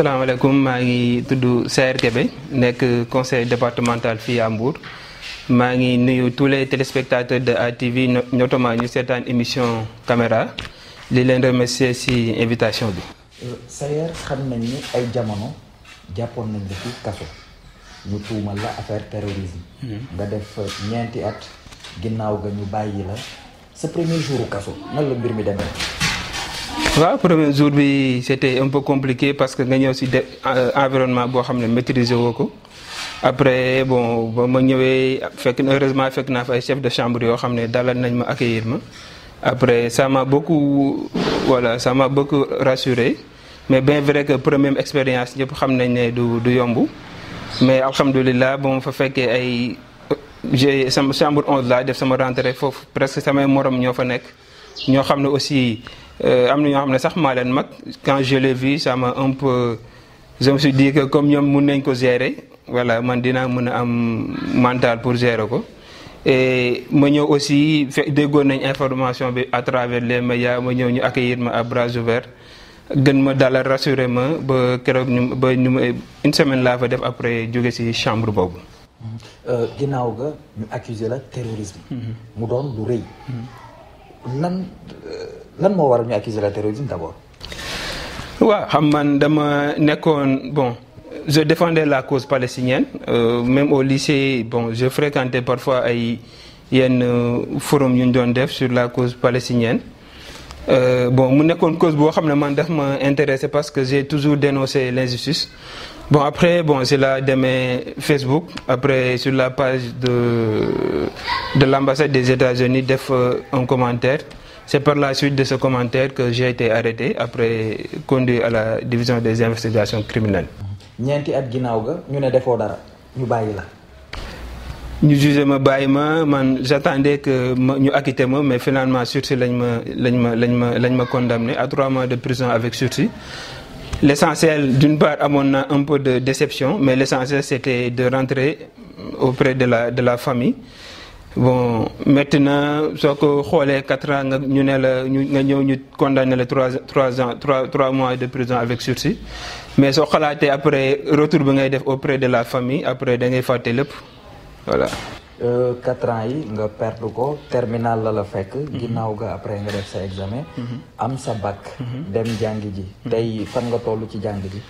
asalaamaaleykum maa ngi tudd Saer Kébé nekk conseil départemental fii à Mbour maa ngi nuyu tous les téléspectateurs de ATV notamment ñu seetaan émission caméra li leen remercier ci invitation bi. Saer xam nañ ni ay jamono jàppoon nañ la fi kaso ñu tuumal la affaire terrorisme. nga def ñeenti at ginnaaw ga ñu bàyyi la sa premier jour kaso nan la mbir mi demee. waaw premier jour bi c'était un peu compliqué parce que nga ñëw ci environnement boo xam ne maîtriser woo ko après bon ba ma ñëwee heureusement fekk naa fa ay chef de chambre yoo xam ne dalal nañ ma accueillir ma après ça m'a beaucoup rassuré mais bien vrai que première expérience ñëpp xam nañ ne du yomb mais alhamdulilah bon fa fekkee ay sama chambre 11 laa def sama rentrée foofu presque samay morom ñoo fa nekk ñoo xam ne aussi am na ñoo xam ne sax maa leen mag quand je l'ai vu ça m'a un peu je me suis dit que comme ñoom mun nañ ko gérer voilà man dinaa mën a am mental pour gérer ko et ma ñëw aussi déggoon nañ information bi à travers les médias ma ñëw ñu accueillir ma à bras ouverts gën ma dalal rassurer ma ba keroog une semaine laa fa def après jóge ci chambre boobu. ginnaaw ga ñu accusé la terrorisme. mu doon lu rëy. lan moo waral ñu accuser la terrorisme d'abord. waaw xam man dama nekkoon bon je défendais la cause palestinienne même au lycée bon je fréquentais parfois ay yenn forum yu ñu doon def sur la cause palestinienne bon mu nekkoon cause boo xam ne man daf ma intéressé parce que j'ai toujours dénoncé l'injustice. Bon après c'est la demee Facebook après sur la page de l'ambassade des États-Unis def un commentaire c'est par la suite de ce commentaire que j'ai été arrêté après conduit à la division des investigations criminelles. ñeenti at ginnaaw ga ñu ne defoo dara ñu bàyyi la. ñu jugé ma bàyyi ma man j'attendais que ñu acquitté ma mais finalement sursis lañ ma condamné à 3 mois de prison avec sursis. L'essentiel, d'une part, amoon na un peu de déception, mais l'essentiel c'était de rentrer auprès de la famille. Bon, maintenant, soo ko xoolee 4 ans nga ñëw ñu condamné la 3 mois de prison avec sursis. Mais soo xalaatee après retour bi ngay def auprès de la famille après da ngay fàtte lépp voilà. 4 ans yi nga perdre ko terminal la fekk. ginnaaw ga après nga def sa examen. am sa bac. dem jàng ji. tey fan nga toll ci jàng ji.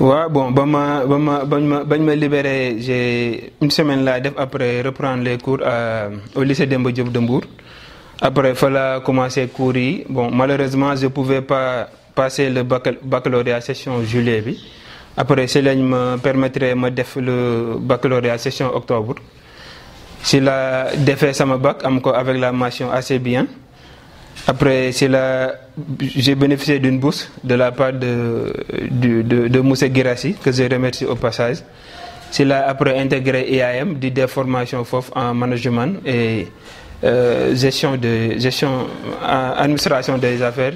waaw bon bañ ma libéré j'ai une semaine laa def après reprendre les cours au lycée Demba Diop de Mbour. après fa la commencé cours yi bon malheureusement je pouvais pas passer le baccalauréat session juillet bi après si lañ ma permettre ma def le baccalauréat session octobre. Si la defee sama bac am ko avec la mention assez bien après j'ai bénéficié d'une bourse de la part de Moussa Guirassi que je remercie au passage. Si la après intégré IAM di def formation foofu en management et gestion administration des affaires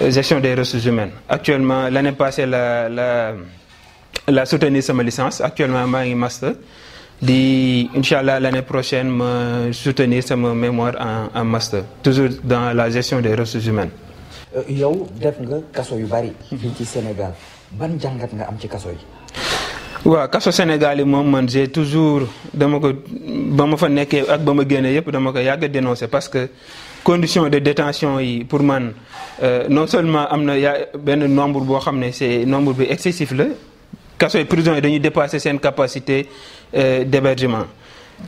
gestion des ressources humaines. Actuellement l'année passée la soutenir sama licence actuellement maa ngi master. Inch'Allah l'année prochaine me soutenir sama mémoire en master toujours dans la gestion des ressources humaines. yow def nga kaso yu bari. fii ci Sénégal ban jàngat nga am ci kaso yi. waaw kaso Sénégal yi moom man j'ai toujours dama ko ba ma fa nekkee ak ba ma génnee yëpp dama ko yàgg dénoncer parce que conditions de détention yi pour man non seulement am na benn nombre boo xam ne c'est nombre bi excessif la. kaso yi prison yi dañuy dépasser seen capacité d'hébergement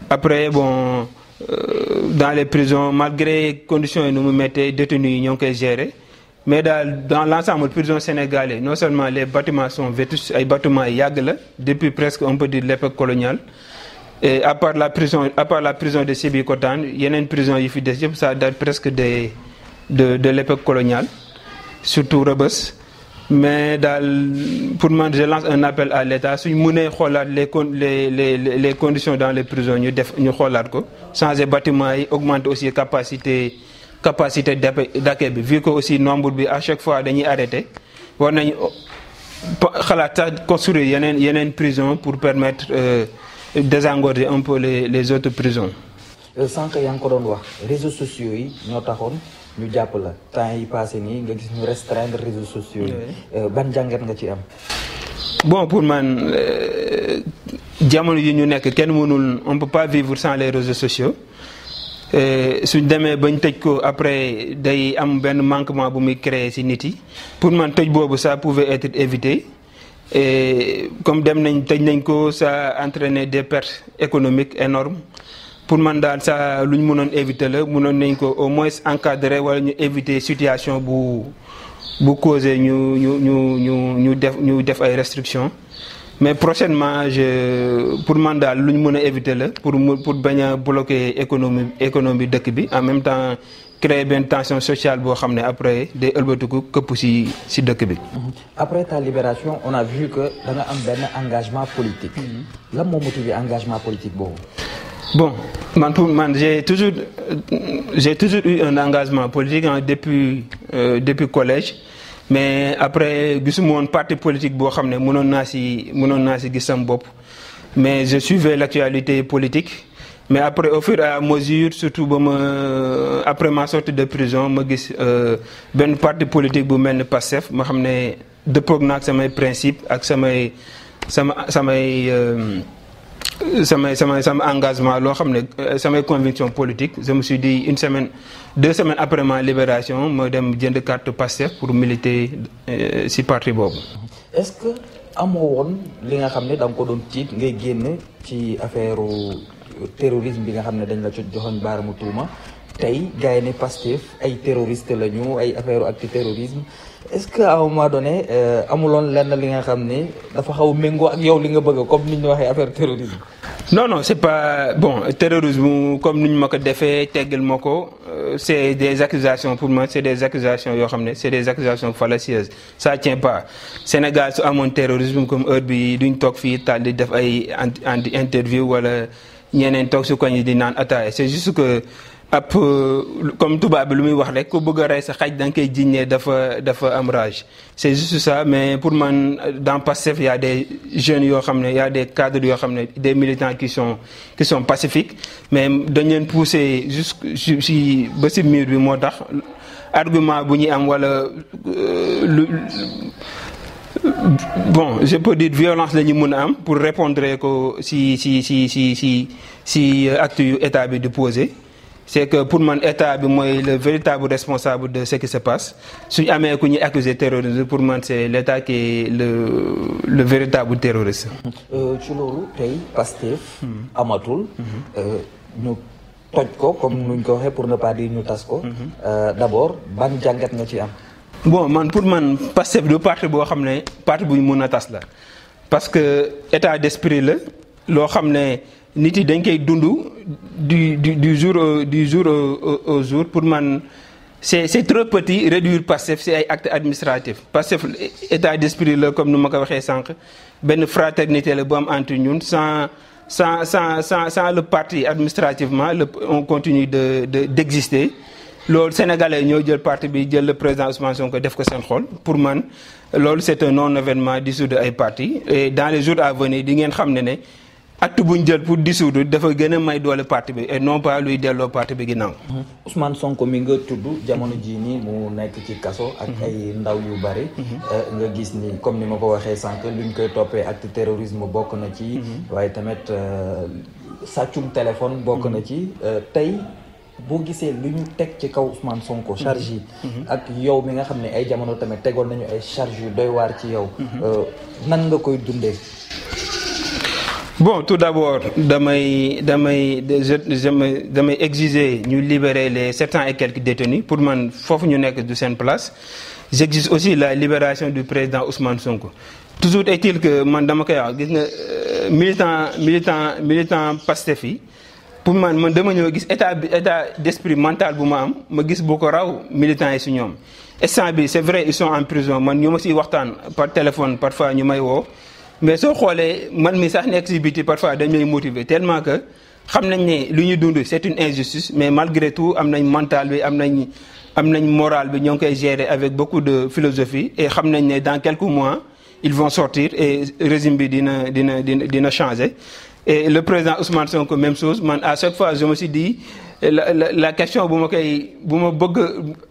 après dans les prisons malgré conditions yi nu mu méttee détenus yi ñoo ngi koy gérer mais dans l'ensemble prison sénégalais non seulement les bâtiments sont vétustes ay bâtiments yi yàgg la depuis presque on peut dire l'époque coloniale et à part la prison de Sébikotane yeneen prison yi fi des yëpp ça date presque de l'époque coloniale surtout Rebeuss. Mais pour moi je lance un appel à l'État suñ mënee xoolaat les conditions dans les prisons ñu xoolaat ko changer bâtiment yi augmenter aussi capacité d'accueil bi vu que aussi nombre bi à chaque fois dañuy arrêter war nañu xalaat sax construire yeneen prison pour permettre désengorger un peu les autres prisons. sànq yaa ngi ko doon wax réseaux sociaux yi ñoo taxoon ñu jàpp la temps yi passé nii nga gis ñu restreindre réseaux sociaux yi ban jàngat nga ci am. Bon, pour man jamono yi ñu nekk kenn mënul on peut pas vivre sans les réseaux sociaux suñ demee bañ tëj ko après day am benn manquement bu muy créer ci nit yi pour man tëj boobu ça pouvait être évité et comme dem nañ tëj nañ ko ça a entraîné des pertes économiques énormes pour man daal ça lu ñu mënoon éviter la mënoon nañ ko au moins encadrer wala ñu éviter situation bu causé ñu def ay restrictions mais prochainement pour man daal lu ñu mën a éviter la pour bañ a bloquer économie dëkk bi en même temps créer benn tension sociale boo xam ne après day ëlbatiku këpp ci dëkk bi. Après ta libération on a vu que da nga am benn engagement politique. lan moo motivé engagement politique boobu. Bon, pour man j'ai toujours eu un engagement politique depuis collège mais après gisuma woon parti politique boo xam ne mënoon naa ci gis sama bopp mais je suivais l'actualité politique mais après au fur et à mesure surtout après ma sortie de prison ma gis benn parti politique bu mel ni Pastef ma xam ne dëppoog naa ak samay principe ak sama engagement loo xam ne samay conviction politique je me suis dit 2 semaines après ma libération ma dem jënd carte Pastef pour militer ci parti boobu. Est-ce que amoo woon li nga xam ne da nga ko doon tiit ngay génn ci affaire terrorisme bi nga xam ne dañ la joxoon baaramu tuuma tey gars yi ne Pastef ay terroriste la ñu ay affaire acte terrorisme est-ce que à un moment donné amuloon lenn li nga xam ne dafa xaw a méngoo ak yow li nga bëgg comme ni ñu waxee affaire terrorisme. Non, c'est pas bon terrorisme comme ni ñu ma ko defee teggal ma ko c'est des accusations pour moi c'est des accusations yoo xam ne c'est des accusations fallacieuses ça tient pas Sénégal su amoon terrorisme comme heure bi duñ toog fii taal di def ay interview wala ñeneen toog su ko ñi di naan ataaya c'est juste que comme tubaab bi lu muy wax rek ku bëgg a rey sa xaj da nga koy jiññee dafa am rage c'est juste ça mais pour man dans Pastef y a des jeunes yoo xam ne y a des cadres yoo xam ne des militants qui sont pacifiques mais dañ leen pousser si ba si mur bi moo tax argument bu ñuy am wala bon je peux dire violence la ñu mën a am pour répondre ko si acte yu état bi di poser. C'est que pour man état bi mooy le véritable responsable de ce qui se passe suñu amee ku ñuy accuser terrorisme pour man c'est l'état qui est le véritable terroriste. ci loolu tey Pastef amatul. ñu toj ko comme nuñ ko waxee pour ne pas dire ñu tas ko. D'abord ban jàngat nga ci am. Bon man pour man Pastef du parti boo xam ne parti bu ñu mën a tas la parce que état d'esprit la loo xam ne. nit yi dañ koy dund du jour au jour pour man c'est trop petit réduire Pastef c'est ay actes administratifs Pastef état d'esprit la comme nu ma ko waxee sànq benn fraternité la bu am entre ñun sans le parti administrativement on continue d'exister loolu sénégalais ñoo jël parti bi jël le président Ousmane Sonko def ko seen xol pour man loolu c'est un non-événement dissoudre ay parti et dans les jours à venir di ngeen xam ne acte bu ñu jël pour dissoudre dafa gën a may doole parti bi et non pas luy delloo parti bi ginnaaw. Ousmane Sonko mi nga tudd jamono jii nii mu nekk ci kaso. ak ay ndaw yu bari. nga gis ni comme ni ma ko waxee sànq luñ koy toppee acte terrorisme bokk na ci. waaye tamit sàccum téléphone bokk na ci tey boo gisee lu ñu teg ci kaw Ousmane Sonko charge yi. ak yow mi nga xam ne ay jamono tamit tegoon nañu ay charge yu doy waar ci yow. nan nga koy dundee. Bon, tout d'abord, damay exiger ñu libérer les 700 et quelques détenus pour man foofu ñu nekk du seen place. J'exige aussi la libération du président Ousmane Sonko. Toujours est-il que man dama koy wax gis nga militant Pastef yi pour man dama ñëw gis état d'esprit mental bu ma gis bu ko raw militants yi si ñoom. Instant bi c'est vrai ils sont en prison man ñu ma siy waxtaan par téléphone parfois ñu may woo. Mais soo xoolee man mi sax nekk ci biti parfois dañ may motiver tellement que xam nañ ne lu ñu dund c'est une injustice mais malgré tout am nañ mental bi am nañ moral bi ñoo ngi koy gérer avec beaucoup de philosophie et xam nañ ne dans quelques mois ils vont sortir et régime bi dina changer. Et le président Ousmane Sonko même chose man à chaque fois je me suis dit la question bu ma bëgg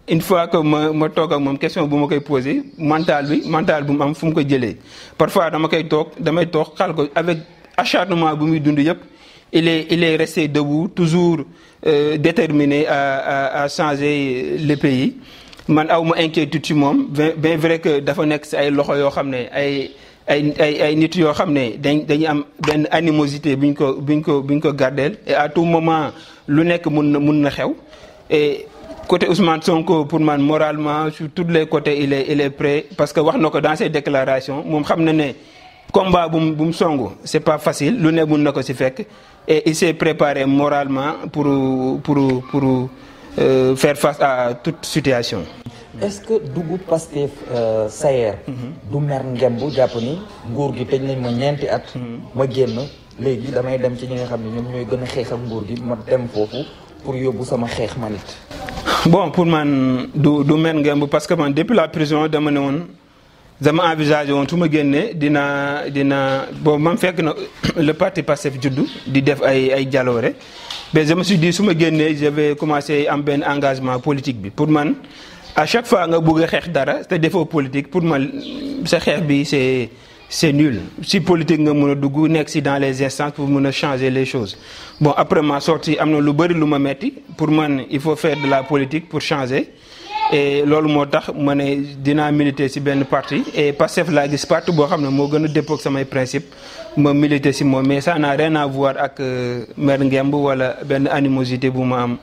une fois que ma toog ak moom question bu ma koy posé mental bu mu am fu mu ko jëlee parfois damay toog xal ko avec acharnement bu muy dund yëpp il est resté debout toujours déterminé à changer le pays man aw ma inquiétude ci moom bien vrai que dafa nekk si ay loxo yoo xam ne ay nit yoo xam ne dañuy am benn animosité buñ ko gardeel et à tout moment lu nekk mun na xew et côté Ousmane Sonko pour man moralement sur tous les côtés il est prêt parce que wax na ko dans ses déclarations moom xam na ne combat bu mu songu c'est pas facile lu ne mun na ko ci fekk et il s'est préparé moralement pour faire face à toute situation. Est-ce que dugub Pastef Sayer du mer ngembu jàpp ni nguur gi tëj nañ ma ñeenti at ma génn léegi damay dem ci ñi nga xam ne ñoom ñooy gën a xeex ak nguur gi ma dem foofu pour yóbbu sama xeex manit bon pour man du mer ngembu parce que man depuis la prison dama ne woon dama envisagé woon su ma génnee dina bon man fekk na le parti Pastef juddu di def ay jaloore mais je me suis dit su ma génnee je vais commencer am benn engagement politique bi pour man à chaque fois nga bëgg a xeex dara te defoo politique pour man sa xeex bi c'est nul si politique nga mën a dugg nekk si dans les instances pour mën a changer les choses bon après ma sortie am na lu bëri lu ma metti pour man il faut faire de la politique pour changer et loolu moo tax ma ne dinaa militer si benn parti et Pastef laa gis parti boo xam ne moo gën a dëppoo ak samay principe ma militer si moom mais ça n'a rien à voir ak mer ngemb wala benn animosité bu ma am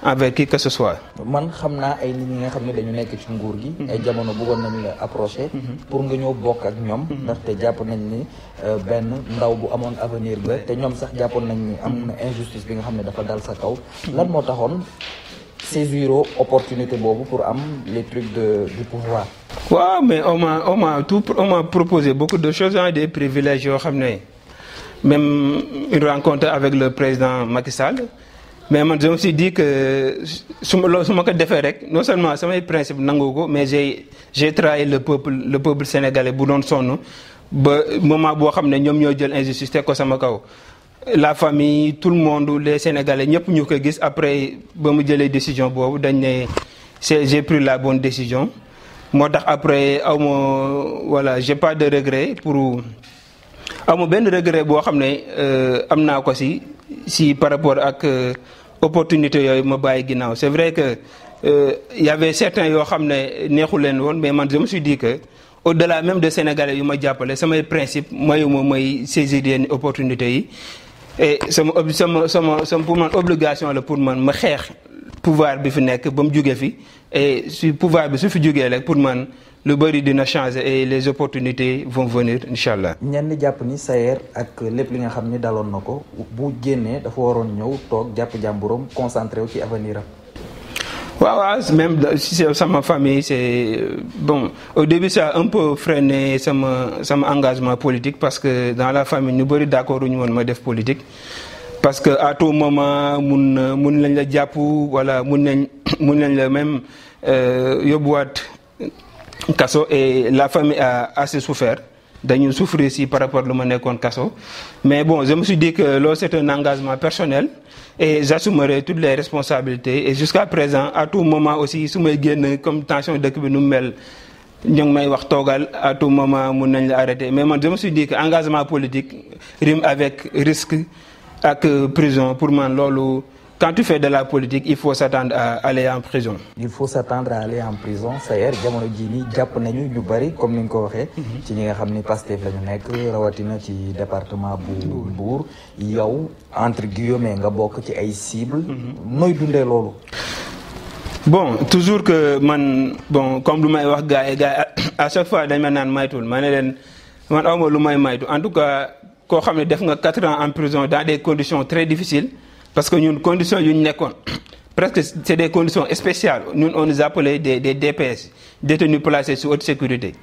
avec qui que ce soit. man xam naa ay nit ñi nga xam ne dañu nekk ci nguur gi. ay jamono bëggoon nañu la approché. pour nga ñëw bokk ak ñoom. ndaxte jàpp nañ ni benn ndaw bu amoon avenir ga te ñoom sax jàppoon nañ ni am na injustice bi nga xam ne dafa dal sa kaw. lan moo taxoon saisir opportunité boobu pour am les trucs du pouvoir. waaw mais on m'a proposé beaucoup de choses des privilèges yoo xam ne même une rencontre avec le président Macky Sall. mais man je me suis dit que su ma ko defee rek non seulement samay principe nangu ko mais j'ai trahi le peuple sénégalais bu doon sonn ba moment boo xam ne ñoom ñoo jël injustice teg ko sama kaw. la famille tout le monde les sénégalais ñëpp ñu ko gis après ba mu jëlee décision boobu dañ ne j'ai pris la bonne décision moo tax après voilà j'ai pas de regret amu benn regret boo xam ne am naa ko si par rapport ak opportunité yooyu ma bàyyi ginnaaw c'est vrai que y avait certains yoo xam ne neexu leen woon mais man je me suis dit que au-delà même de sénégalais yu ma jàppale samay principe mayuma may saisir yenn opportunités yi et sama pour man obligation la pour man ma xeex pouvoir bi fi nekk ba mu jógee fi et si pouvoir bi su fi jógee rek pour man lu bëri dina changer et les opportunités vont venir incha allah. ñenn jàpp ni Sayer ak lépp li nga xam ni daloon na ko bu génnee dafa waroon ñëw toog jàpp jàmburam concentré wu ci avenir am. waaw même si c'est sama famille c'est bon au début ça a un peu freiné sama engagement politique parce que dans la famille ñu bëri d'accord ñu woon ma def politique. parce que à tout moment mun lañ la jàpp wala mun nañ la même yóbbuwaat kaso et la famille a assez souffert dañu souffrir si par rapport lu ma nekkoon kaso mais bon je me suis dit que loolu c'est un engagement personnel et j'assumerai toutes les responsabilités et jusqu'à présent à tout moment aussi su may génn comme tension dëkk bi nu mu mel ñu ngi may wax toogal à tout moment mun nañ la arrêter mais man je me suis dit que engagement politique rime avec risque ak prison pour man loolu quand tu fais de la politique il faut s'attendre à aller en prison. il faut s'attendre à aller en prison Sayer jamono jii nii jàpp nañu ñu bari comme ni nga ko waxee. ci ñi nga xam ni Pastef la ñu nekk rawatina ci département bu Mbour yow entre guillemets nga bokk ci ay cibles. nooy dundee loolu. bon toujours que man bon comme lu may wax gars yi à chaque fois dañ ma naan maytul ma ne leen man awma lu may maytu en tout cas. koo xam ne def nga 4 ans en prison dans des conditions très difficiles parce que ñun conditions yu ñu nekkoon presque c'est des conditions spéciales ñun on nous appelait des DPS détenus placés sous haute sécurité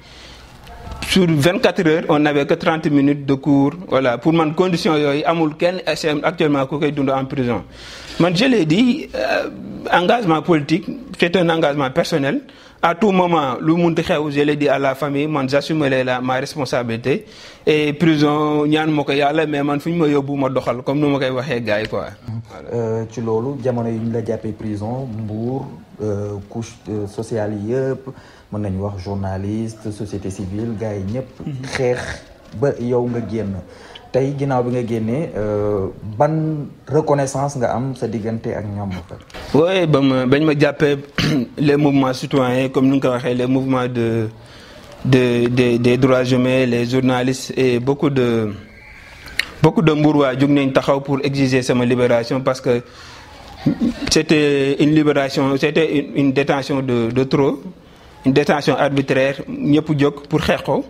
sur 24 heures on n'avait que 30 minutes de cours voilà pour man conditions yooyu amul kenn actuellement ku koy dund en prison man je l'ai dit engagement politique c'est un engagement personnel à tout moment lu munti xew je l'ai dit à la famille man j'assumerai ma responsabilité et prison ñaan ma ko yàlla mais man fu ñu ma yóbbu ma doxal comme nu ma koy waxee gars yi quoi. ci loolu jamono yi ñu la jàppee prison Mbour couche sociale yi yëpp mën nañu wax journaliste société civile gars yi ñëpp. xeex ba yow nga génn. tey ginnaaw bi nga génnee ban reconnaissance nga am sa diggante ak ñoom. oui bañ ma jàppee les mouvements citoyens comme ni nga ko waxee les mouvements des droits humains les journalistes et beaucoup de Mbourois jóg nañ taxaw pour exiger sama libération parce que c'était une libération c'était une détention de trop une détention arbitraire ñëpp jóg pour xeex ko.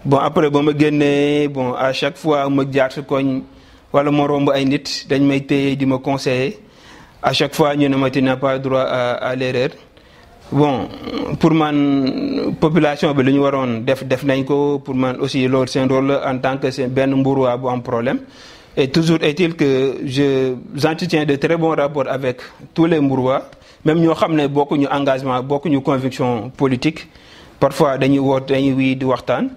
Bon après ba ma génnee bon à chaque fois ma jaar si koñ wala ma romb ay nit dañ may téye di ma conseiller à chaque fois ñu ne ma tu n'as pas droit à l'erreur bon pour man population bi lu ñu waroon def nañ ko pour man aussi loolu seen rôle la en tant que c'est benn Mbourois bu am problème et toujours est-il que j'entretiens de très bons rapports avec tous les Mbourois même ñoo xam ne bokkuñu engagement bokkuñu conviction politique parfois dañuy woote dañuy wii di waxtaan.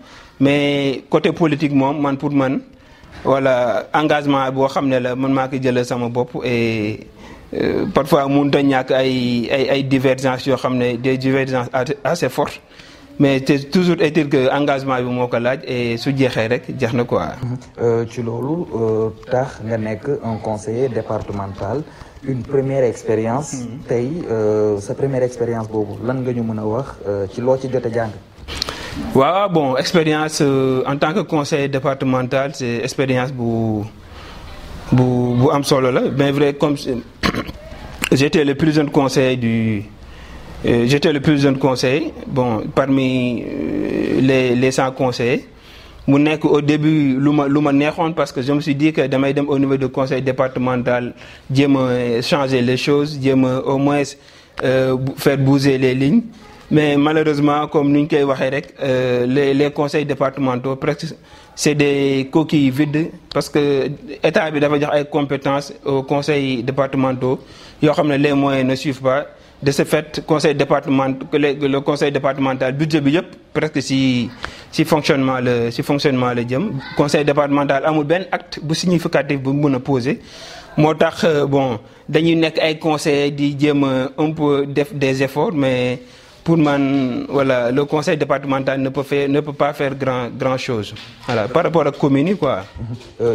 Mais côté politique moom man pour man voilà engagement boo xam ne la man maa ko jëlee sama bopp et parfois mënut a ñàkk ay divergences yoo xam ne des divergences assez fortes mais c'est toujours est-il que engagement bi moo ko laaj et su jeexee rek jeex na quoi. ci loolu tax nga nekk un conseiller départemental une première expérience. tey sa première expérience boobu lan nga ñu mën a wax ci loo ci jot a jàng. waaw bon expérience en tant que conseiller départemental c'est expérience bu am solo la bien vrai comme j'étais le plus jeune conseiller bon parmi les 100 conseillers mu nekk au début lu ma neexoon parce que je me suis dit que damay dem au niveau du conseil départemental jéem a changer les choses jéem a au moins faire bouger les lignes. Mais malheureusement comme ni ñu koy waxee rek les conseils départementaux presque c'est des coquilles vides parce que état bi dafa jox ay compétences aux conseils départementaux yoo xam ne les moyens ne suivent pas de ce fait le conseil départemental budget bi yëpp presque ci fonctionnement la jëm conseil départemental amul benn acte bu significatif bu mën a poser moo tax bon dañuy nekk ay conseillers di jéem a un peu def des efforts mais pour man voilà le conseil départemental ne peut pas faire grand chose voilà par rapport ak communes yi quoi.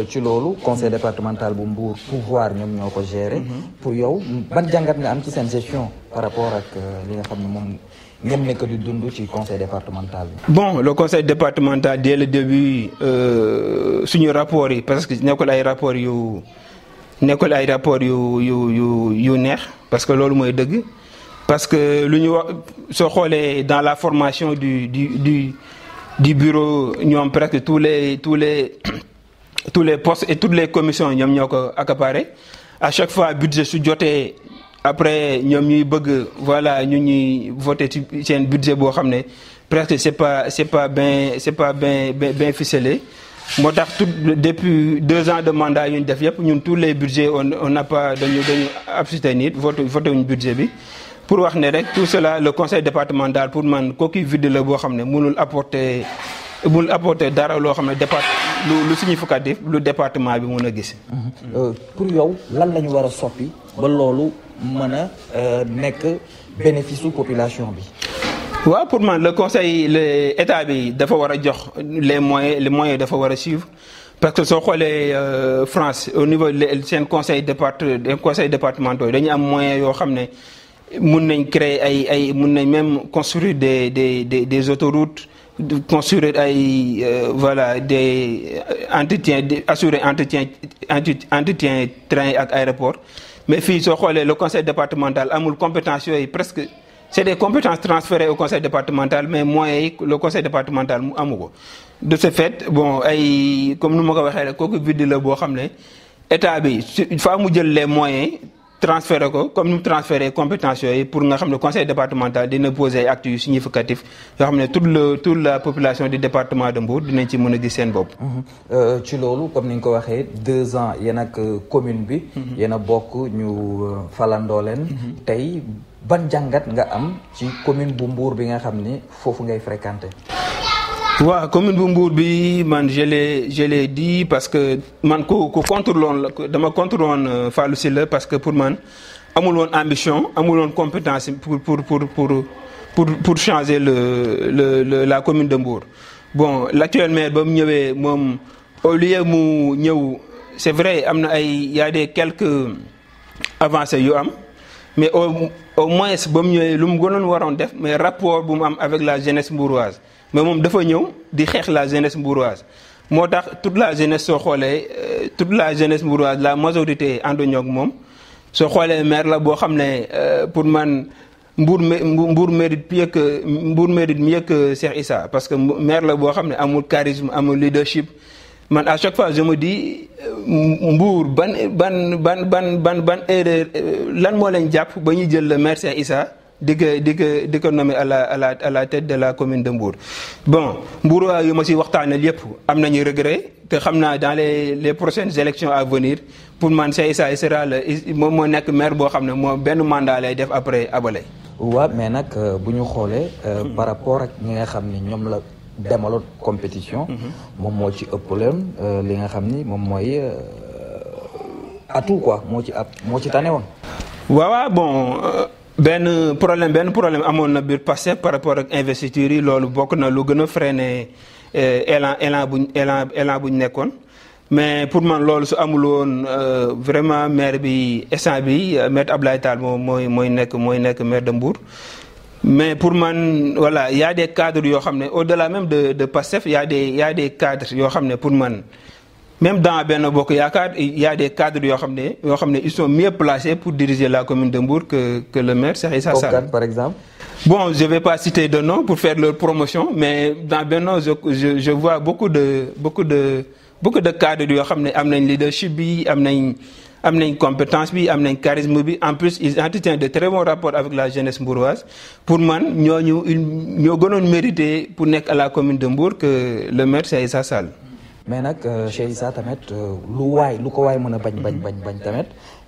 ci loolu conseil départemental bu Mbour pouvoir ñoom ñoo ko gérer. pour yow ban jàngat nga am ci seen gestion par rapport ak li nga xam ne moom ngeen nekk di dund ci conseil départemental bi. bon le conseil départemental dès le début suñu rapport yi parce que nekkul ay rapport yu neex parce que loolu mooy dëgg. Parce que lu ñu wax soo xoolee dans la formation du bureau ñoom presque tous les postes et toutes les commissions ñoom ñoo ko accaparé à chaque fois budget su jotee après ñoom ñuy bëgg voilà ñu ñuy voter ci seen budget boo xam ne presque c'est pas bien ficelé. moo tax depuis 2 ans de mandat yu ñu def yëpp ñun tous les budgets on n'a pas dañu abstenir voté wuñu budget bi. pour wax ne rek tout cela le conseil départemental pour man coquille vide la boo xam ne mënul apporter dara loo xam ne lu significatif lu département bi mën a gis. pour yow lan la ñu war a soppi ba loolu mën a nekk bénéfice su population bi. waaw pour man le état bi dafa war a jox les moyens dafa war a suivre parce que soo xoolee France au niveau seen conseil départementaux dañu am moyens yoo xam ne. mun nañ créer mun nañ même construire des autoroutes construire voilà des assurer entretien train ak aéroport mais fii soo xoolee le conseil départemental amul compétence yooyu presque c'est des compétences transférées au conseil départemental mais moyens yi le conseil départemental mu amu ko de ce fait bon comme nu ma ko waxee rek kooku vide la boo xam ne état bi il faut mu jël les moyens transféré ko comme ni mu transféré compétences yooyu pour nga xam ne conseil départemental dina poser ay actes yu significatifs yoo xam ne toute la population du département de Mbour dinañ ci mën a gis seen bopp. ci loolu comme ni nga ko waxee 2 ans yéen ak commune bi. yéen a bokk ñu falandoo leen. tey ban jàngat nga am ci commune bu Mbour bi nga xam ni foofu ngay fréquenter. waaw commune bu Mbour bi man je l'ai dit parce que man ku contre loon la dama contre woon Fallou Sylla parce que pour man amul woon ambition amul woon compétence pour changer la commune de Mbour. Bon l'actuel maire ba mu ñëwee moom au lieu mu ñëw c'est vrai am na ay y a des quelques avancées yu am mais au moins ba mu ñëwee lu mu gënoon waroon def mais rapport bu mu am avec la jeunesse mbouroise mais moom dafa ñëw di xeex la jeunesse mbouroise moo tax toute la jeunesse soo xoolee toute la jeunesse mbouroise la majorité ànduñoo ak moom soo xoolee maire la boo xam ne pour man Mbour mérite mieux que Cheikh Issa parce que maire la boo xam ne amul charisme amul leadership man à chaque fois je me dis Mbour ban erreur lan moo leen jàpp ba ñu jël le maire Cheikh Issa di ko nommer à la tête de la commune de Mbour. Bon Mbour yu ma si waxtaanee yëpp am nañu regret te xam naa dans les prochaines élections à venir pour man Cheikh Issa sera moom moo nekk maire boo xam ne moo benn mandat lay def après abale. waaw mais nag bu ñu xoolee par rapport ak ñi nga xam ni ñoom la demaloon compétition moom moo ci ëpp leen li nga xam ni moom mooy atout quoi moo ci tane woon. waaw bon benn problème amoon na biir Pastef par rapport ak investiture yi loolu bokk na lu gën a freiner élan bu ñu nekkoon. mais pour man loolu su amul woon vraiment maire bi instant bi maître Abdoulaye Tall mooy nekk maire de Mbour mais pour man voilà y a des cadres yoo xam ne au-delà même de Pastef y a des cadres yoo xam ne pour man même dans Benno Bokk Yaakaar y a des cadres yoo xam ne ils sont mieux placés pour diriger la commune de Mbour que le maire Cheikh Issa Sall par exemple. Bon, je vais pas citer de nom pour faire leur promotion mais dans Benno je vois beaucoup de cadres yoo xam ne am nañ leadership bi am nañ compétence bi am nañ charisme bi en plus ils entretiennent de très bons rapports avec la jeunesse mbouroise pour man ñoo gënoon mérité pour nekk à la commune de Mbour que le maire Cheikh Issa Sall. mais nag Cheikh Issa tamit lu ko waay mën a bañ tamit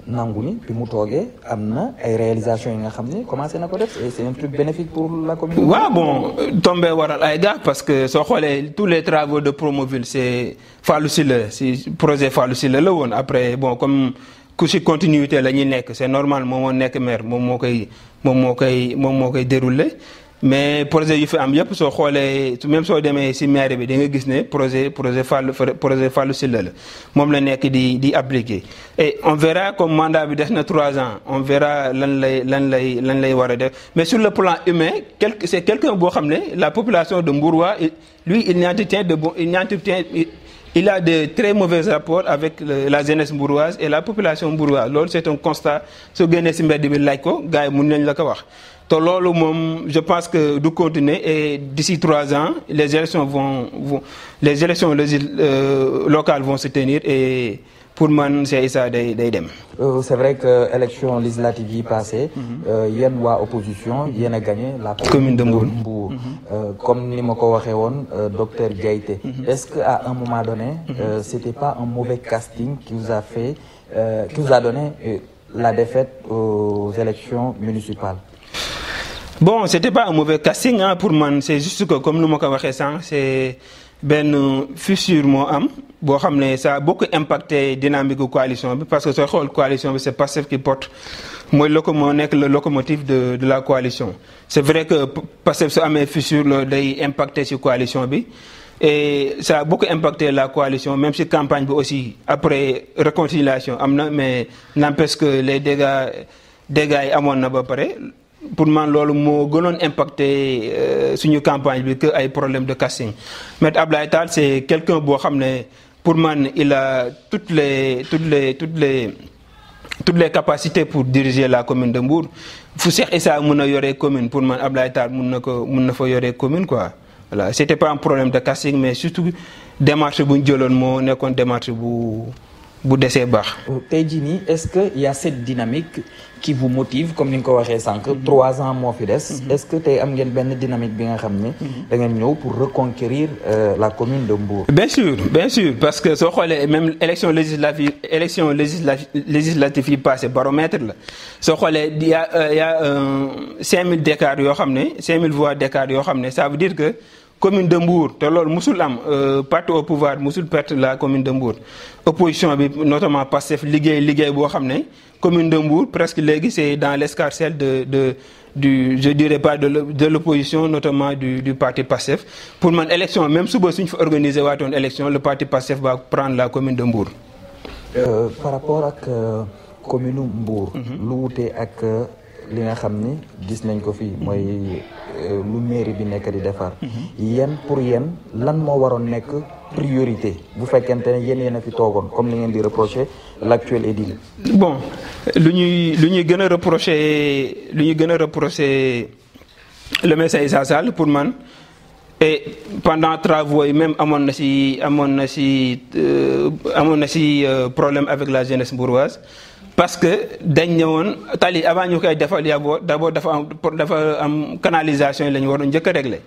nangu ni bi mu toogee am na ay réalisations yi nga xam ne commencé na ko def et c'est un truc bénéfique pour la commune. waaw bon tombé waral ay gars parce que soo xoolee tous les travaux de Promoville c'est Fallou Sylla si projet Fallou Sylla la woon après bon comme ku si continuité la ñuy nekk c'est normal moom moo nekk maire moom moo koy dérouler. mais projet yu fi am yëpp soo xoolee même soo demee si maire bi da nga gis ne projet Fallou Sylla la moom la nekk di appliquer et on verra comme mandat bi des na 3 ans on verra lan lay war a def mais sur le plan humain c'est quelqu'un boo xam ne la population de Mbourois lui il a de très mauvais rapports avec la jeunesse mbouroise et la population mbouroise loolu c'est un constat soo génnee si mbedd bi laaj ko gars yi mun nañ la ko wax te loolu moom je pense que du continuer et d'ici 3 ans les élections locales vont se tenir et pour man Cheikh Issa day dem. c'est vrai que élection législative yi passé yéen waa opposition yéen a gagné la commune de Mbour. comme ni ma ko waxee woon docteur Diaité. est-ce que à un moment donné c'était pas un mauvais casting qui vous a donné la défaite aux élections municipales? Bon, c'était pas un mauvais casting pour man c'est juste que comme nu ma ko waxee sànq c'est benn fissure moo am boo xam ne ça a beaucoup impacté dynamique gu coalition bi parce que sooy xool coalition bi c'est Pastef qui porte mooy nekk le locomotive de la coalition. C'est vrai que Pastef su amee fissure loolu day impacté ci coalition bi et ça a beaucoup impacté la coalition même si campagne bi aussi après réconciliation am na mais n'empêche que les dégâts yi amoon na ba pare. Pour man loolu moo gënoon impacté suñu campagne bi que ay problème de casting Maître Abdoulaye Tall c'est quelqu'un boo xam ne pour man il a toutes les capacités pour diriger la commune de Mbour fu Cheikh Issa mën a yoree commune pour man Abdoulaye Tall mën na fa yoree commune quoi voilà c'était pas un problème de casting mais surtout démarche bu ñu jëloon moo nekkoon démarche bu bu desee baax. tey jii nii est-ce que y a cette dynamique qui vous motive comme ni nga ko waxee sànq. 3 ans moo fi des. est-ce que tey am ngeen benn dynamique bi nga xam ne. da ngeen ñëw pour reconquérir la commune de Mbour. bien sûr parce que soo xoolee même élection législative yi passé baromètre la soo xoolee y a 5000 d'écart yoo xam ne 5000 voix d'écart yoo xam ne ça veut dire que. commune de Mbour te loolu musul am parti au pouvoir musul perte la commune de Mbour opposition bi notamment Pastef liggéey boo xam ne commune de Mbour presque léegi c'est dans l'escarcelle du je dirais pas de l'opposition notamment du parti Pastef pour man élection même suba suñ fa organiser waatoon élection le parti Pastef va prendre la commune de Mbour. par rapport ak commune Mbour. lu wute ak li nga xam ni gis nañ ko fii mooy lu mairie bi nekk di defar. yéen pour yéen lan moo waroon nekk priorité bu fekkente ne yéen a fi toogoon comme li ngeen di reprocher l'actuel édile. bon lu ñuy gën a reprocher le maire Issa Sall pour man et pendant travaux yi même amoon na si problème avec la jeunesse mbouroise. parce que dañ ne woon tali avant ñu koy defal d'abord dafa am canalisation yi la ñu waroon njëkk a régler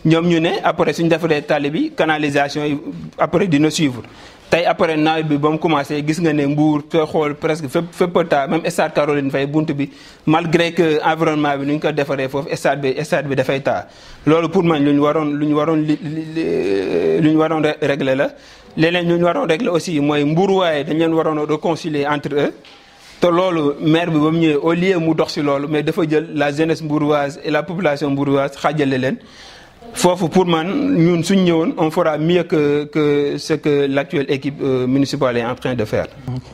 ñoom ñu ne après suñu defaree tali bi canalisation yi après dina suivre tey après nawet bi ba mu commencé gis nga ne Mbour soo xool presque fépp taa même stade Caroline Faye bunt bi malgré que environnement bi nu ñu ko defaree foofu stade bi dafay taa loolu pour man lu ñu waroon régler la leneen lu ñu waroon régler aussi mooy Mbour waaye dañ leen waroon réconcilier entre eux. te loolu maire bi ba mu ñëwee au lieu mu dox ci loolu mais dafa jël la jeunesse mbouroise et la population mbouroise xaajale leen foofu pour man ñun suñ ñëwoon on fera mieux que ce que l'actuelle équipe municipale est en train de faire.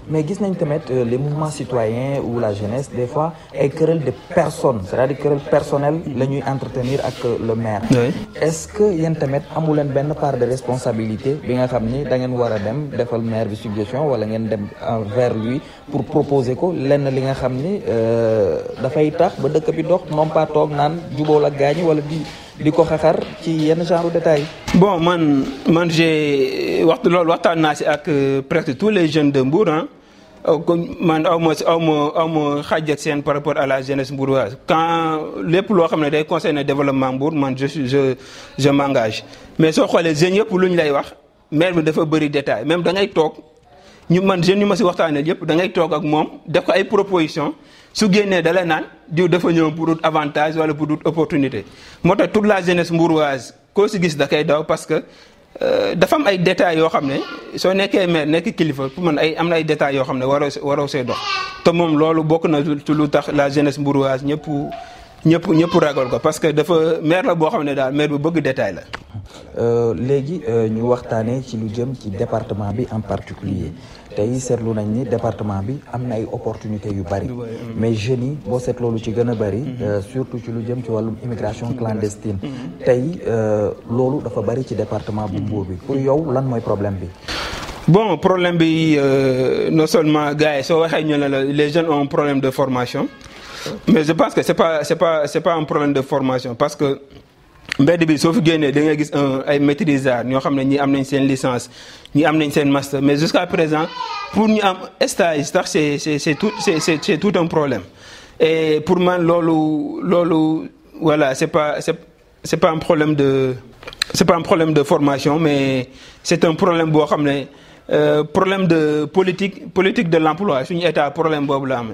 mais gis nañ tamit les mouvements citoyens ou la jeunesse des fois ay querelle de personnes c'est-à-dire querelle personnelle la ñuy entretenir ak le maire. Oui. est-ce que yéen tamit amu leen benn part de responsabilité bi nga xam ni da ngeen war a dem defal maire bi suggestion wala ngeen dem vers lui pour proposer ko lenn li nga xam ni dafay tax ba dëkk bi dox non pas toog naan jubóo la gaañi wala di ko xaxar ci yenn genre détails. bon man j'ai waxtaan naa si ak presque tous les jeunes de Mbour man aw ma xaaj ak seen par rapport à la jeunesse mbouroise quand lépp loo xam ne day concerner développement Mbour man je m'engage mais soo xoolee jeunes yëpp lu ñu lay wax maire bi dafa bëri détail même da ngay toog jeunes yu ma si waxtaanee yëpp da ngay toog ak moom def ko ay propositions. su génnee da la naan diw dafa ñëw pour ut avantage wala pour ut opportunité moo tax toute la jeunesse mbouroise koo si gis da koy daw parce que dafa am ay détails yoo xam ne soo nekkee maire nekk kilifa pour man am na ay détails yoo xam ne waroo see dox te moom loolu bokk na ci lu tax la jeunesse mbouroise ñëpp ragal ko parce que dafa maire la boo xam ne daal maire bu bëgg détail la. léegi ñu waxtaanee ci lu jëm ci département bi en particulier tey seetlu nañ ni département bi am na ay opportunités yu bari mais jeunes yi boo seetloo lu ci gën a bari surtout ci lu jëm ci wàllum immigration clandestine tey loolu dafa bari ci département bu Mbour bi pour yow lan mooy problème bi. bon problème bi non seulement gars yi soo waxee ñu ne la les jeunes ont un problème de formation mais je pense que c'est pas un problème de formation parce que mbedd bi soo fi génnee da ngay gis ay maîtrisards ñoo xam ne ñi am nañ seen licence ñi am nañ seen master mais jusqu'à présent pour ñu am stage sax c'est tout un problème et pour man loolu voilà c'est pas un problème de formation mais c'est un problème boo xam ne problème de politique de l'emploi suñu état problème boobu la am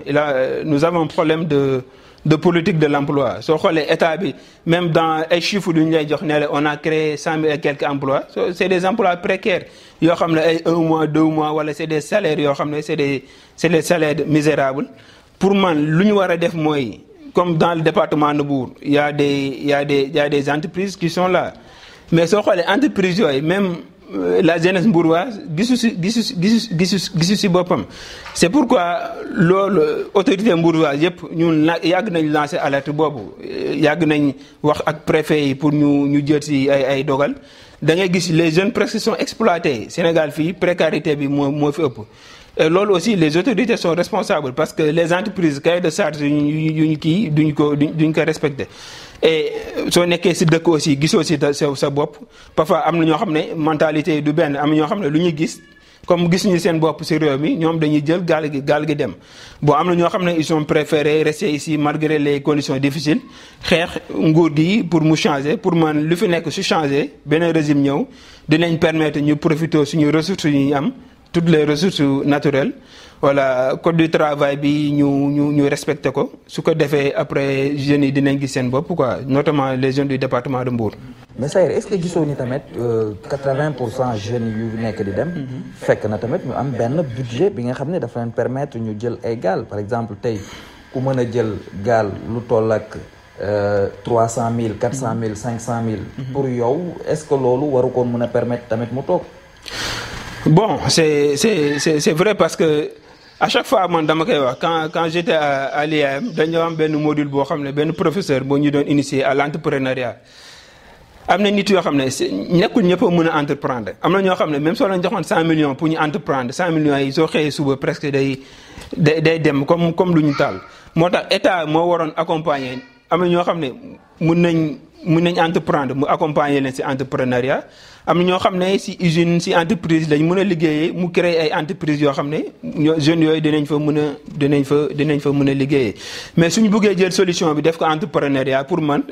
nous avons un problème de politique de l'emploi soo xoolee état bi même dans ay chiffres yu ñu lay jox ne la on a créé 100 000 et quelques emplois c'est des emplois précaires yoo xam ne ay 1 mois 2 mois wala c'est des salaires yoo xam ne c'est des salaires misérables pour man lu ñu war a def mooy comme dans le département de Mbour il y a des entreprises qui sont là mais soo xoolee entreprises yooyu même la jeunesse mbouroise gisu si boppam c'est pourquoi loolu autorité mbouroise yëpp ñun yàgg nañ lancer alerte boobu yàgg nañ wax ak préfet yi pour ñu jël si ay dogal da ngay gis les jeunes presque sont exploités Sénégal fii précarité bi moo fi ëpp et loolu aussi les autorités sont responsables parce que les entreprises cahier de charge yuñ kii duñ ko respecter et soo nekkee si dëkk aussi gisoo si sa bopp parfois am na ñoo xam ne mentalité yi du benn am na ñoo xam ne lu ñu gis comme gis ñu seen bopp ci réew mi ñoom dañuy jël gaal gi dem. bon am na ñoo xam ne ils ont préféré rester ici malgré les conditions difficiles xeex nguur gi pour mu changer pour man lu fi nekk su changer beneen régime ñëw dinañ permettre ñu profiter suñu ressources yi ñu am toutes les ressources naturelles. voilà code du travail bi ñu respecté ko su ko defee après jeunes yi dinañ gis seen bopp quoi notamment les jeunes du département de Mbour. mais Sayer est-ce que gisoo ni tamit 80% jeunes yu nekk di dem. fekk na tamit ñu am benn budget bi nga xam ne dafa leen permettre ñu jël ay gaal par exemple tey ku mën a jël gaal lu toll ak 300 000 400 000 500 000. pour yow est-ce que loolu waru koon mën a permettre tamit mu toog. bon c'est vrai parce que. à chaque fois man dama koy wax quand j'étais à l'IAM dañoo am benn module boo xam ne benn professeur boo ñu doon initier à l'entrepreneuriat am na nit yoo xam ne nekkul ñëpp a mën a entreprendre am na ñoo xam ne même soo leen joxoon 100 millions pour ñu entreprendre 100 millions yi soo xëyee suba presque day dem comme lu ñu taal moo tax état moo waroon accompagner am na ñoo xam ne mun nañ entreprendre mu accompagner leen ci entrepreneuriat am na ñoo xam ne ci usine ci entreprise lañ mën a liggéeyee mu créer ay entreprises yoo xam ne jeunes yooyu dinañ fa mën a liggéeyee mais suñu bëggee jël solution bi def ko entrepreneuriat pour man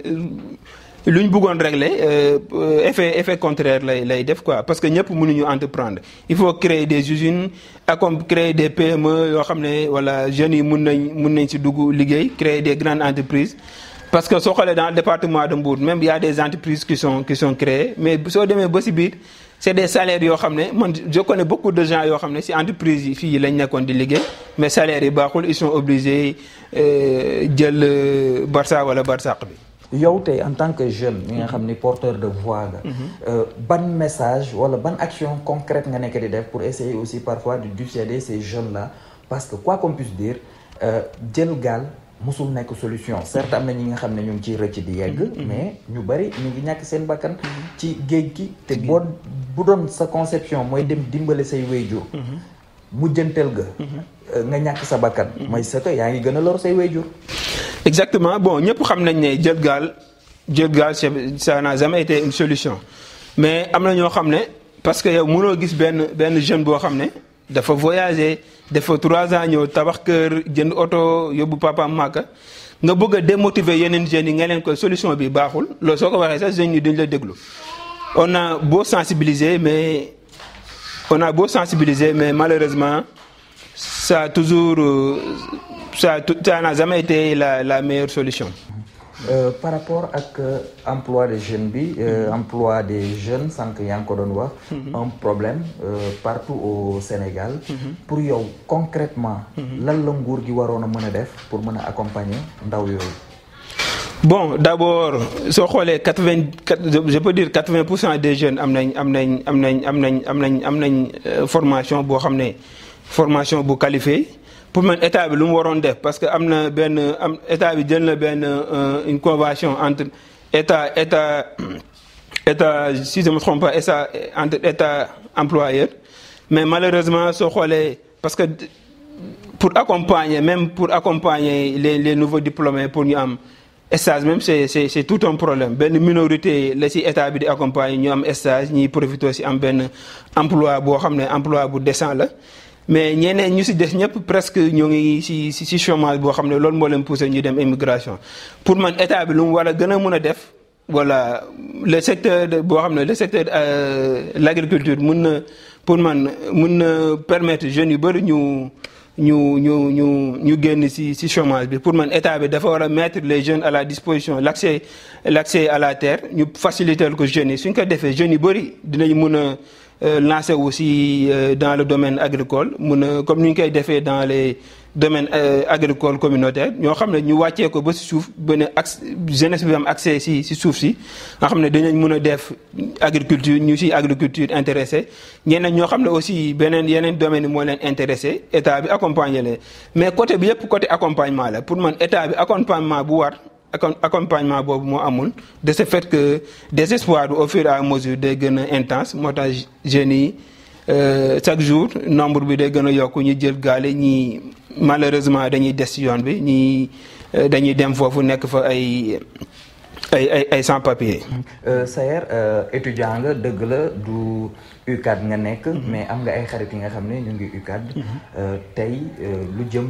lu ñu bëggoon régler effet contraire lay def quoi parce que ñëpp mënuñu entreprendre il faut créer des usines créer des PME yoo xam ne wala jeunes yi mun nañ ci dugg liggéey créer des grandes entreprises. parce que soo xoolee dans le département de Mbour même il y a des entreprises qui sont créées mais soo demee ba ci biir c'est des salaires yoo xam ne man je connais beaucoup de gens yoo xam ne ci entreprises yi fii lañ nekkoon di liggéey mais salaires yi baaxul ils sont obligés jël Barça wala Barsaq bi. yow tey en tant que jeune mi nga xam ni porteur de voix nga. ban message wala ban action concrète nga nekk di def pour essayer aussi parfois de dissuader ces jeunes là parce que quoi qu'on puisse dire jël gaal. musul nekk solution certes am na ñi nga xam ne ñu ngi ciy rëcc di yegg mais ñu bari ñu ngi ñàkk seen bakkan ci géej gi te bu doon sa conception mooy dem dimbale say wayjur mujjanteel ga nga ñàkk sa bakkan mooy sa que yaa ngi gën a lor say wayjur. exactement bon ñëpp xam nañ ne jël gaal ça n'a jamais été une solution mais am na ñoo xam ne parce que yow mënoo gis benn jeune boo xam ne dafa voyager dafa 3 ans ñëw tabax kër jënd oto yóbbu papaam Màkka nga bëgg a démotiver yeneen jeunes yi nga leen ko solution bi baaxul loolu soo ko waxee sax jeunes yi duñ la déglu on a beau sensibiliser mais malheureusement ça n'a jamais été la meilleure solution. Par rapport ak emploi des jeunes bi emploi des jeunes sànq yaa ngi ko doon wax un problème partout au Sénégal pour yow concrètement lan la nguur gi waroon a mën a def pour mën a accompagner ndaw yooyu. bon d'abord soo xoolee 80% des jeunes am nañ formation boo xam ne formation bu qualifiée. pour man état bi lu mu waroon def parce que état bi jël na une convention entre état si je me trompe pas entre état employeur mais malheureusement soo xoolee parce que pour accompagner les nouveaux diplômés pour ñu am stage même c'est tout un problème benn minorité la ci état bi di accompagner ñu am stage ñiy profité ci am benn emploi boo xam ne emploi bu décent la. mais ñeneen ñu ci des ñëpp presque ñoo ngi ci chômage boo xam ne loolu moo leen poussé ñu dem immigration pour man état bi lu mu war a gën a mën a def voilà le secteur boo xam ne le secteur l'agriculture mun na permettre jeunes yu bari ñu génn ci chômage bi pour man état bi dafa war a mettre les jeunes à la disposition l'accès à la terre ñu faciliter ko jeunes yi suñ ko defee jeunes yu bari dinañ mën a lancer aussi dans le domaine agricole comme ni ñu koy defee dans les domaines agricoles communautaires ñoo xam ne ñu wàccee ko ba ci suuf benn jeunesse bi am accès ci suuf si nga xam ne dinañ mën a def agriculture ñu ci agriculture intéressé ñeneen ñoo xam ne aussi yeneen domaines yi moo leen intéressé état bi accompagner leen mais côté bi yëpp côté accompagnement la pour man état bi accompagnement bu war accompagnement boobu moo amul de ce fait que désespoir bi au fur et à mesure day gën a intense moo tax jeunes yi chaque jour nombre bi day gën a yokk ñu jël gaale ñi malheureusement dañuy des ci yoon bi ñi dañuy dem foofu nekk fa ay ay sans papier. Sayer étudiant nga dëgg la du UCAD nga nekk. mais am nga ay xarit yi nga xam ne ñu ngi UCAD. tey lu jëm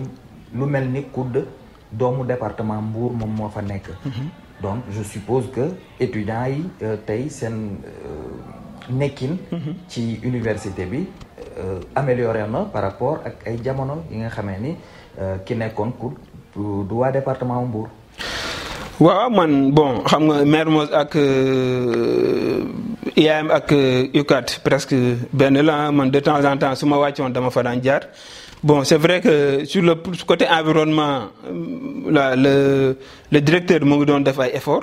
lu mel ni COUD doomu département Mbour moom moo fa nekk. donc je suppose que étudiants yi tey seen nekkin. ci université bi amélioré na par rapport ak ay jamono yi nga xamee ni ki nekkoon COUD du waa département Mbour. waaw man bon xam nga Mermoz ak IAM ak UCAD presque benn la man de temps en temps su ma wàccoon dama fa daan jaar. Bon, c'est vrai que sur le côté environnement, là, le directeur mu ngi doon def ay effort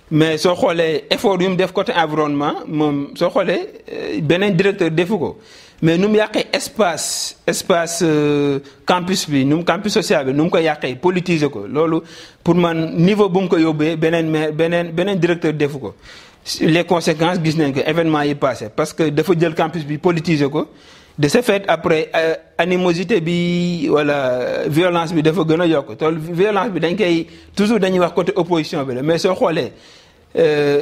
mais soo xoolee effort yu mu def côté environnement moom soo xoolee beneen directeur defu ko mais nu mu yàqee espace campus bi nu mu campus social bi nu mu ko yàqee politiser ko loolu pour man niveau bu mu ko yóbbee beneen directeur defu ko. Les conséquences gis nañ ko événement yi passé parce que dafa jël campus bi politiser ko. De ce fait après animosité bi wala violence bi dafa gën a yokk te violence bi dañ koy toujours dañuy wax côté opposition bi la mais soo xoolee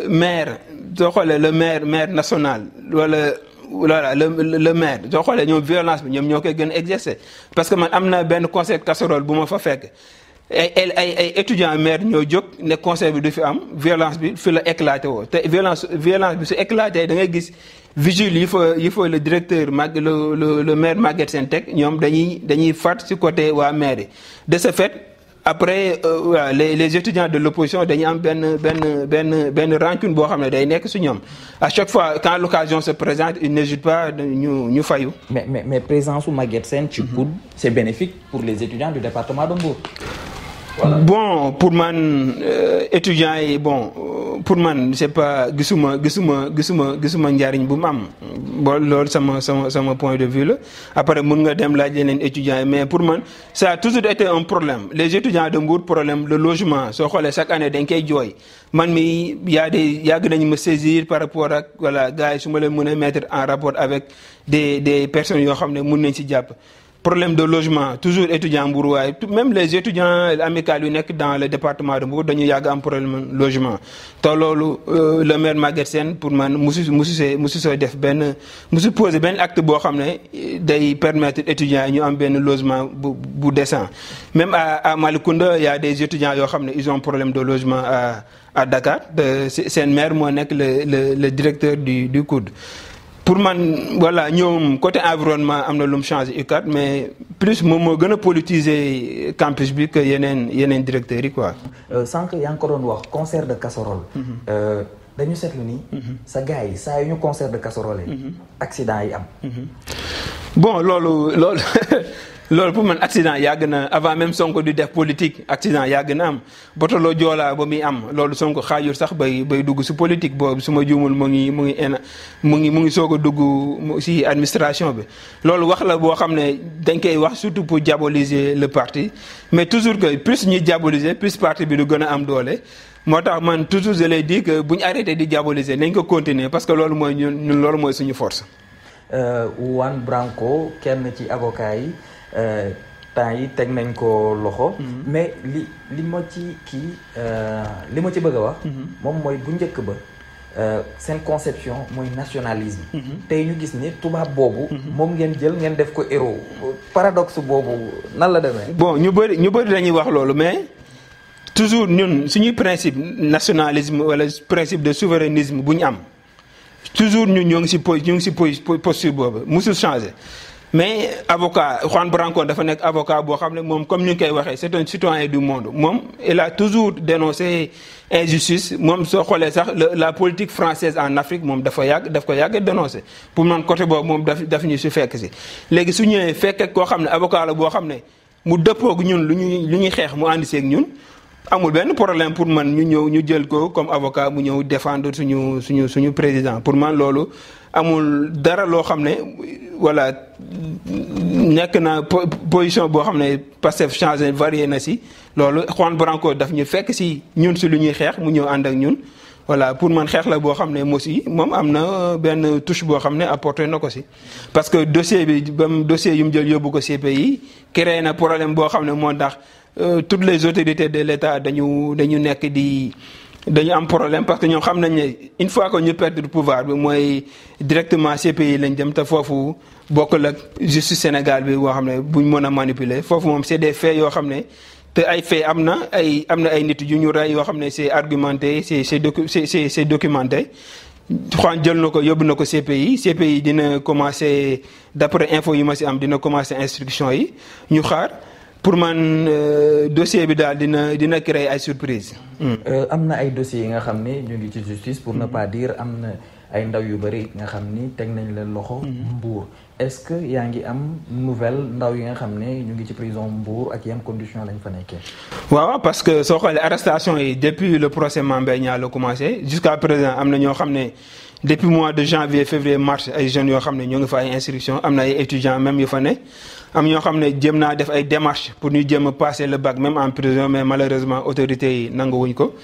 maire soo xoolee le maire national wala voilà le maire soo xoolee ñoom violence bi ñoom ñoo koy gën a exercer parce que man am na benn conseil casserole bu ma fa fekk ay étudiants maire ñoo jóg ne conseil bi du fi am violence bi fi la éclaté woo te violence bi su éclaté da ngay gis vigile yi fa le directeur le maire Maguette Sène teg ñoom dañuy fat ci côté waa maire yi de ce fait après les étudiants de l'opposition dañuy am benn rancune boo xam ne day nekk ci ñoom à chaque fois quand l'occasion se présente ils n'hésitent pas ñu fayu. mais présence su Maguette Sène ci COUD c'est bénéfique pour les étudiants du département de Mbour. Voilà. Bon pour man étudiants yi bon pour man c'est pas gisuma njariñ bu mu am bon loolu sama point de vue la après mun nga dem laaj yeneen étudiants yi mais pour man ça a toujours été un problème les étudiants de Mbour problème le logement soo xoolee chaque année dañ koy jooy man mi yàgg nañu ma saisir par rapport ak voilà gars yi su ma leen mën a mettre en rapport avec des personnes yoo xam ne mun nañ ci jàpp. Problème de logement toujours étudiant Mbour waaye même les étudiants amicaux yu nekk dans le département de Mbour dañu yàgg am problème logement te loolu le maire Maguette Sène pour man musu soo def musu poser benn acte boo xam ne day permettre étudiants yi ñu am benn logement bu décent même à Malicounda y a des étudiants yoo xam ne ils ont problème de logement à Dakar seen maire moo nekk le directeur du COUD. Pour man voilà ñoom côté environnement am na lu mu changé UCAD mais plus moom moo gën a politiser campus bi que yeneen directeurs yi quoi. sànq yaa ngi ko doon wax concert de casserole. dañu seetlu ni. sa gars yi saa yu ñu concert de casserole yi. accident yi am. bon loolu pour man accident yàgg na avant même Sonko di def politique accident yàgg na am botoloo joolaa ba muy am loolu Sonko xaajul sax bay dugg si politique boobu su ma juumul mu ngi soog a dugg si administration bi loolu wax la boo xam ne dañ koy wax surtout pour diaboliser le parti mais toujours que plus ñuy diaboliser plus parti bi du gën a am doole moo tax man toujours je l'ai dit que bu ñu arrêté di diaboliser nañ ko continuer parce que loolu mooy ñun loolu mooy suñu force. Juan Branco kenn ci avocat yi. temps yi teg nañ ko loxo. mais li ma ci bëgg a wax. moom mooy bu njëkk ba seen conception mooy nationalisme. tey ñu gis ni tubaab boobu. moom ngeen jël ngeen def ko héros paradoxe boobu nan la demee. bon ñu bëri dañuy wax loolu mais toujours ñun suñuy principe nationalisme wala principe de souverainisme bu ñu am toujours ñun ñoo ngi si posture boobu musul changer. mais avocat Juan Branco dafa nekk avocat boo xam ne moom comme ni ñu koy waxee c'est un citoyen du monde moom il a toujours dénoncé injustice moom soo xoolee sax la politique française en Afrique moom daf ko yàgg dénoncé pour man côté boobu moom daf ñu si fekk si. léegi su ñëwee fekk koo xam ne avocat la boo xam ne mu dëppoog ñun lu ñuy xeex mu ànd seeg ñun amul benn problème pour man ñu jël ko comme avocat mu ñëw défendre suñu président pour man loolu. amul dara loo xam ne voilà nekk na position boo xam ne Pastef changé varié na si loolu Juan Branco daf ñu fekk si ñun si lu ñuy xeex mu ñëw ànd ak ñun voilà pour man xeex la boo xam ne moom am na benn touche boo xam ne apporté na ko si. parce que dossier yu mu jël yóbbu ko CPI créé na problème boo xam ne moo tax toutes les autorités de l'État dañu nekk di dañu am problème parce que ñoom xam nañ ne une fois que ñu perdre pouvoir bi mooy directement CPI lañ dem te foofu bokkul ak justice Sénégal bi boo xam ne buñ mën a manipuler foofu moom c'est des faits yoo xam ne te ay faits am na ay nit yu ñu rey yoo xam ne c'est argumenté c'est documenté. Juan jël na ko yóbbu na ko CPI dina commencer d'après info yu ma ci am dina commencer instruction yi ñu xaar. Pour man dossier bi daal dina créer ay surprise. am na ay dossiers yi nga xam ne ñu ngi ci justice pour ne pas dire am na ay ndaw yu bëri nga xam ni teg nañ leen loxo. Mbour est-ce que yaa ngi am nouvelle ndaw yi nga xam ne ñu ngi ci prison Mbour ak yan conditions lañ fa nekkee. waaw parce que soo xoolee arrestation yi depuis le procès Mame Mbaye Niang la commencé jusqu'à présent am na ñoo xam ne depuis mois de janvier février mars ay jeunes yoo xam ne ñoo ngi fa ay instruction am na ay étudiants même yu fa ne. am ñoo xam ne jéem naa def ay démarches pour ñu jéem a passer le bac même en prison mais malheureusement autorités yi nanguwuñ ko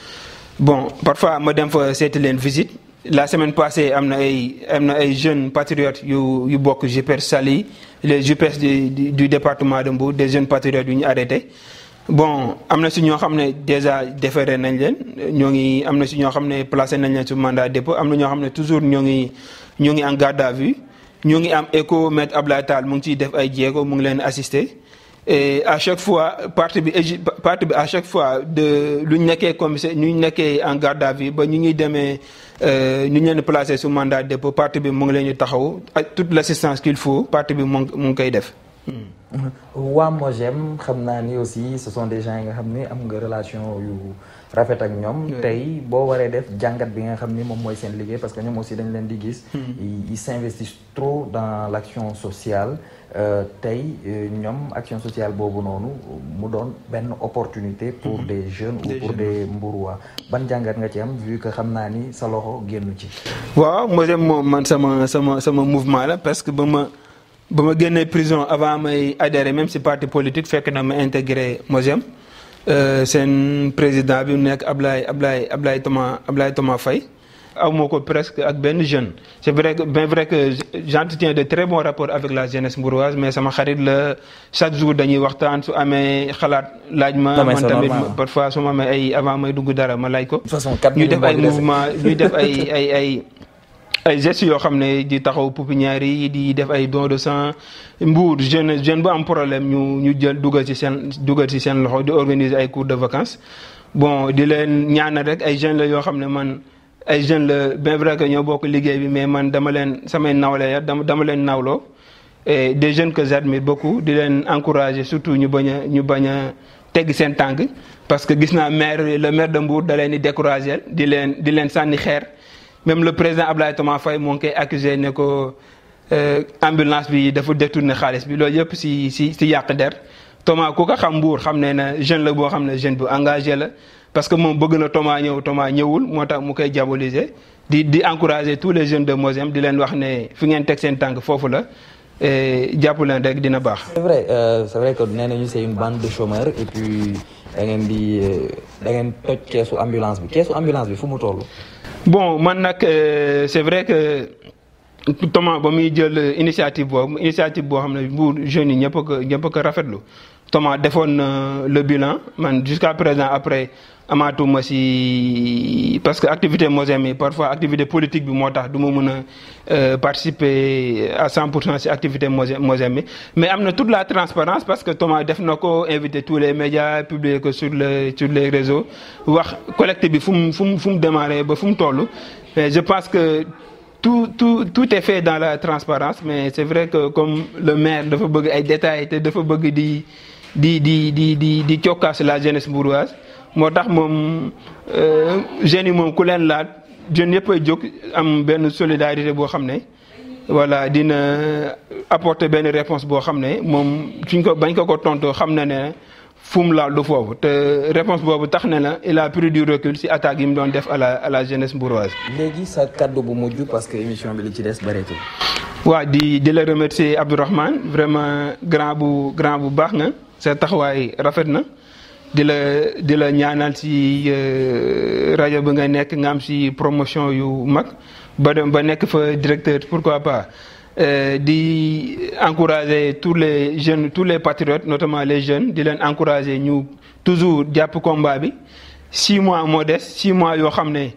bon parfois ma dem fa seeti leen visite la semaine passée am na ay jeunes patriotes yu bokk JPS Saly les JPS du département de Mbour des jeunes patriotes yu ñu arrêté bon am na si ñoo xam ne déjà déféré nañ leen am na si ñoo xam ne placé nañ leen sur mandat dépôt am na ñoo xam ne toujours ñoo ngi en garde à vue ñu ngi am écho maître Abdoulaye Tall mu ngi ciy def ay jéego mu ngi leen assister et à chaque fois parti bi à chaque fois de lu ñu nekkee commissaire ñu nekkee en garde à vue ba ñu ngi demee ñu leen placé sous mandat de dépôt parti bi mu ngi leen di taxaw ak toute l'assistance qu'il faut parti bi mu ngi koy def. waa Mojem xam naa ni aussi ce sont des gens yi nga xam ne am nga relation yu rafet ak ñoom. tey boo waree def jàngat bi nga xam ni moom mooy seen liggéey parce que ñoom aussi dañ leen di gis. ils s'investissent trop dans l'action sociale tey ñoom action sociale boobu noonu mu doon benn opportunité pour des jeunes ou pour des Mbourois ban jàngat nga ci am vu que xam naa ni sa loxo génnu ci. waaw Mojem moom man sama mouvement la parce que ba ma génnee prison avant may adhérer même si parti politique fekk na ma intégré Mojem seen président bi mu nekk Ablaye Thomas Faye aw ma ko presque ak benn jeune c'est vrai que j'entretiens de très bons rapports avec la jeunesse mbouroise mais sama xarit la chaque jour dañuy waxtaan su amee xalaat laaj ma man tamit parfois su ma amee ay avant may dugg dara ma laaj ko ñu def ay mouvement ñu def ay gestes yoo xam ne di taxaw pouponnières yi di def ay dons de sang Mbour jeune bu am problème ñu jël dugal ci seen loxo di organiser ay cours de vacances bon di leen ñaanal rek ay jeunes la yoo xam ne man ay jeunes la bien vrai que ñoo bokk liggéey bi mais man dama leen samay nawle ya dama leen nawloo et des jeunes que j'admire beaucoup di leen encourager surtout ñu bañ a tegg seen tànk parce que gis naa le maire de Mbour da leen di décourager di leen sànni xeer. Même le président Abdoulaye Thomas Faye moo ngi koy accusé ne ko ambulance bi dafa détourné xaalis bi loolu yëpp si yàq der Thomas ku ko xam Mbour xam ne na jeune la boo xam ne jeune bu engagé la parce que moom bëgg na Thomas ñëwul moo tax mu koy diaboliser di encourager tous les jeunes de Mojem di leen wax ne fi ngeen teg seen tànk foofu la jàpp leen rek dina baax. c'est vrai que nee nañu c'est une bande de chômeurs et puis da ngeen toj keesu ambulance bi fu mu toll. Bon man nag c'est vrai que Thomas ba muy jël initiative boo xam ne Mbour jeunes yi ñëpp a ko rafetlu Thomas defoon le bilan man jusqu'à présent après amaatuma si parce que activité Mojem yi parfois activité politique bi moo tax du ma mën a participer à 100% si activité Mojem yi mais am na toute la transparence parce que Thomas def na ko invité tous les médias publier ko sur les réseaux wax collecte bi fu mu démarré ba fu mu toll mais je pense que tout est fait dans la transparence mais c'est vrai que comme le maire dafa bëgg ay détails te dafa bëgg di cokkaas la jeunesse mbouroise moo tax moom jeunes yi moom ku leen laaj jeunes yëpp a jóg am benn solidarité boo xam ne voilà dina apporter benn réponse boo xam ne moom bañ ko tontoo xam na ne fu mu laal du foofu te réponse boobu tax na la il a pris du recul si attaque yi mu doon def à la jeunesse mbouroise. léegi sa kaddu bu mujj parce que émission bi li ci des bëreetul. waaw di la remercier Abdourahmane vraiment grand bu baax nga sa taxawaay rafet na. di la ñaanal si rajo bi nga nekk nga am si promotion yu mag ba nekk fa directeur pourquoi pas di encourager tous les jeunes tous les patriotes notamment les jeunes di leen encourager ñu toujours jàpp combat bi 6 mois moo des 6 mois yoo xam ne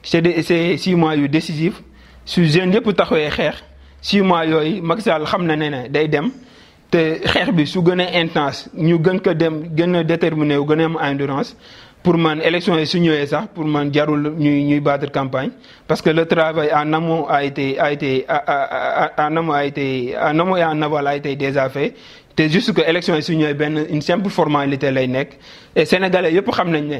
c'est 6 mois yu décisif su jeunes yëpp taxawee xeex 6 mois yooyu Macky Sall xam na ne day dem te xeex bi su gën a intense ñu gën ko dem gën a déterminé wu gën a am endurance pour man élection yi su ñëwee sax pour man jarul ñuy battre campagne parce que le travail en amont en amont et en aval a été déjà fait te juste que élection yi su ñëwee une simple formalité lay nekk et sénégalais yëpp xam nañ ne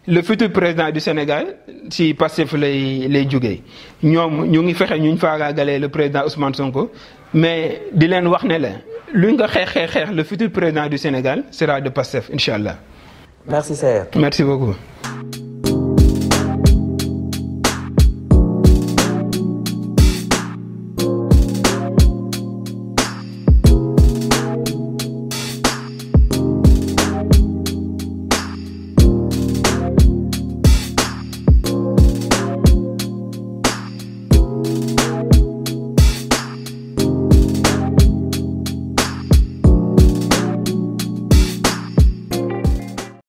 le futur président du Sénégal si Pastef lay jógee ñoom ñu ngi fexe ñu faagaagalee le président Ousmane Sonko mais di leen wax ne la lu nga xeex le futur président du Sénégal sera de Pastef incha allah. Merci Sayer. Merci beaucoup.